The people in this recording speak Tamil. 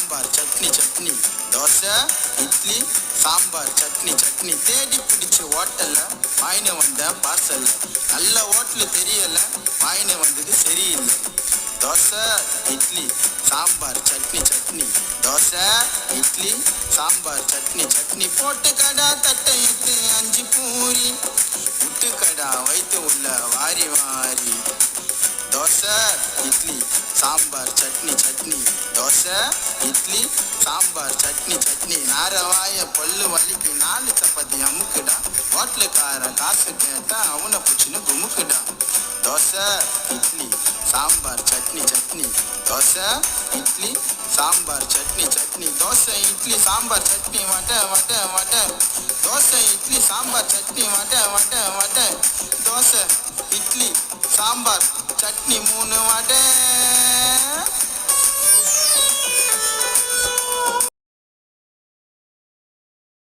சாம்பார் சட்னி சட்னி, தோசை இட்லி சாம்பார் சட்னி சட்னி. தேடி பிடிச்சி ஹோட்டல்ல வாங்கினு வந்த பார்சல், நல்ல ஹோட்டல் தெரியல, வாங்கினு வந்தது சரியில்லை. தோசை இட்லி சாம்பார் சட்னி சட்னி, தோசை இட்லி சாம்பார் சட்னி சட்னி. போட்டு கடா தட்டை எட்டு 5 பூரி, முட்டு கடா வைத்து உள்ள வாரி வாரி. தோசை இட்லி சாம்பார் சட்னி சட்னி, தோசை இட்லி சாம்பார் சட்னி சட்னி. நாரவாய பல்லு வலிக்கு 4 சப்பாத்தி அமுக்குடா, ஹோட்டலுக்காரன் காசு கேட்டா அவனை பிடிச்சின்னு குமுக்குடா. தோசை இட்லி சாம்பார் சட்னி சட்னி, தோசை இட்லி சாம்பார் சட்னி சட்னி. தோசை இட்லி சாம்பார் சட்னி வடை வடை வடை, தோசை இட்லி சாம்பார் சட்னி வடை வடை